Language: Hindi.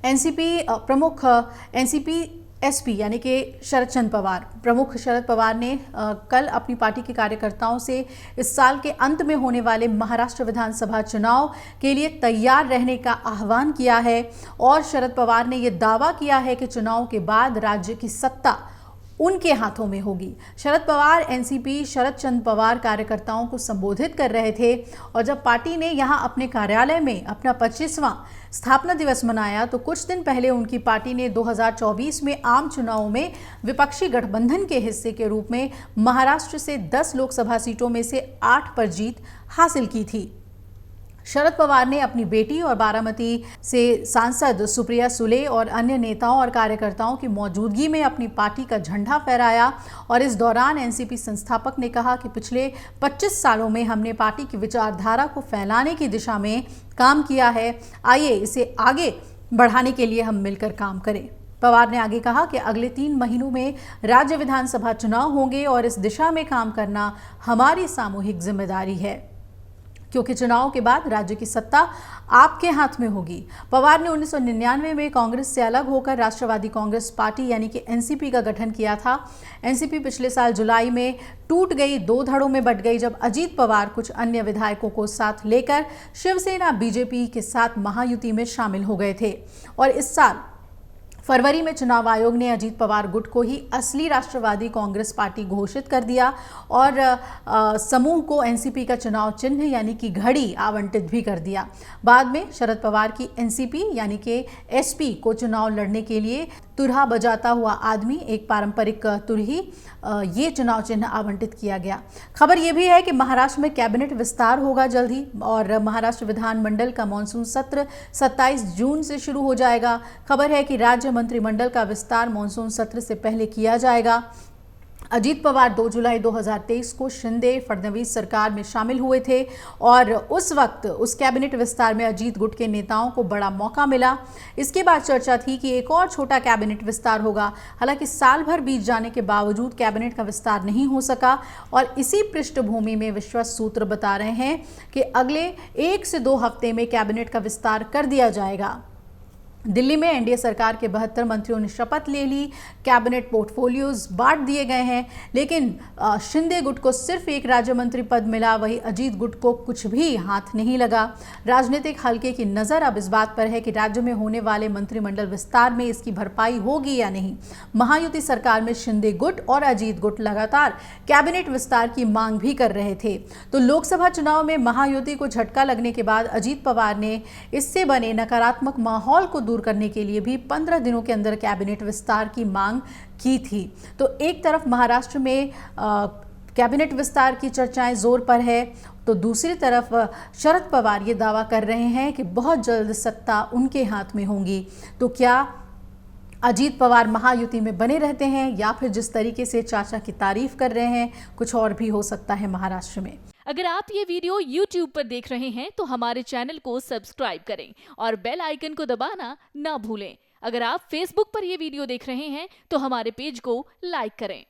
एनसीपी प्रमुख एनसीपी एसपी यानी कि शरद चंद्र पवार, प्रमुख शरद पवार ने कल अपनी पार्टी के कार्यकर्ताओं से इस साल के अंत में होने वाले महाराष्ट्र विधानसभा चुनाव के लिए तैयार रहने का आह्वान किया है। और शरद पवार ने यह दावा किया है कि चुनाव के बाद राज्य की सत्ता उनके हाथों में होगी। शरद पवार एनसीपी शरद चंद्र पवार कार्यकर्ताओं को संबोधित कर रहे थे और जब पार्टी ने यहां अपने कार्यालय में अपना 25वां स्थापना दिवस मनाया तो कुछ दिन पहले उनकी पार्टी ने 2024 में आम चुनावों में विपक्षी गठबंधन के हिस्से के रूप में महाराष्ट्र से 10 लोकसभा सीटों में से 8 पर जीत हासिल की थी। शरद पवार ने अपनी बेटी और बारामती से सांसद सुप्रिया सुले और अन्य नेताओं और कार्यकर्ताओं की मौजूदगी में अपनी पार्टी का झंडा फहराया। और इस दौरान एनसीपी संस्थापक ने कहा कि पिछले 25 सालों में हमने पार्टी की विचारधारा को फैलाने की दिशा में काम किया है। आइए इसे आगे बढ़ाने के लिए हम मिलकर काम करें। पवार ने आगे कहा कि अगले 3 महीनों में राज्य विधानसभा चुनाव होंगे और इस दिशा में काम करना हमारी सामूहिक जिम्मेदारी है, क्योंकि चुनाव के बाद राज्य की सत्ता आपके हाथ में होगी। पवार ने 1999 में कांग्रेस से अलग होकर राष्ट्रवादी कांग्रेस पार्टी यानी कि एनसीपी का गठन किया था। एनसीपी पिछले साल जुलाई में टूट गई, 2 धड़ों में बंट गई जब अजीत पवार कुछ अन्य विधायकों को साथ लेकर शिवसेना बीजेपी के साथ महायुति में शामिल हो गए थे। और इस साल फरवरी में चुनाव आयोग ने अजीत पवार गुट को ही असली राष्ट्रवादी कांग्रेस पार्टी घोषित कर दिया और समूह को एनसीपी का चुनाव चिन्ह यानी कि घड़ी आवंटित भी कर दिया। बाद में शरद पवार की एनसीपी यानी कि एसपी को चुनाव लड़ने के लिए तुरहा बजाता हुआ आदमी, एक पारंपरिक तुरही, ये चुनाव चिन्ह आवंटित किया गया। खबर यह भी है कि महाराष्ट्र में कैबिनेट विस्तार होगा जल्द ही और महाराष्ट्र विधानमंडल का मानसून सत्र 27 जून से शुरू हो जाएगा। खबर है कि राज्य मंत्रिमंडल का विस्तार मानसून सत्र से पहले किया जाएगा। अजीत पवार 2 जुलाई 2023 को शिंदे फडणवीस सरकार में शामिल हुए थे और उस वक्त उस कैबिनेट विस्तार में अजीत गुट के नेताओं को बड़ा मौका मिला। इसके बाद चर्चा थी कि एक और छोटा कैबिनेट विस्तार होगा। हालांकि साल भर बीत जाने के बावजूद कैबिनेट का विस्तार नहीं हो सका और इसी पृष्ठभूमि में विश्वस्त सूत्र बता रहे हैं कि अगले 1 से 2 हफ्ते में कैबिनेट का विस्तार कर दिया जाएगा। दिल्ली में एनडीए सरकार के 72 मंत्रियों ने शपथ ले ली, कैबिनेट पोर्टफोलियोज बांट दिए गए हैं, लेकिन शिंदे गुट को सिर्फ एक राज्य मंत्री पद मिला, वही अजीत गुट को कुछ भी हाथ नहीं लगा। राजनीतिक हलके की नज़र अब इस बात पर है कि राज्य में होने वाले मंत्रिमंडल विस्तार में इसकी भरपाई होगी या नहीं। महायुति सरकार में शिंदे गुट और अजीत गुट लगातार कैबिनेट विस्तार की मांग भी कर रहे थे। तो लोकसभा चुनाव में महायुति को झटका लगने के बाद अजीत पवार ने इससे बने नकारात्मक माहौल को दूर करने के लिए भी 15 दिनों के अंदर कैबिनेट विस्तार की मांग की थी। तो एक तरफ महाराष्ट्र में कैबिनेट विस्तार की चर्चाएं जोर पर है, तो दूसरी तरफ शरद पवार ये दावा कर रहे हैं कि बहुत जल्द सत्ता उनके हाथ में होगी। तो क्या अजीत पवार महायुति में बने रहते हैं या फिर जिस तरीके से चाचा की तारीफ कर रहे हैं कुछ और भी हो सकता है महाराष्ट्र में। अगर आप ये वीडियो YouTube पर देख रहे हैं तो हमारे चैनल को सब्सक्राइब करें और बेल आइकन को दबाना ना भूलें। अगर आप Facebook पर ये वीडियो देख रहे हैं तो हमारे पेज को लाइक करें।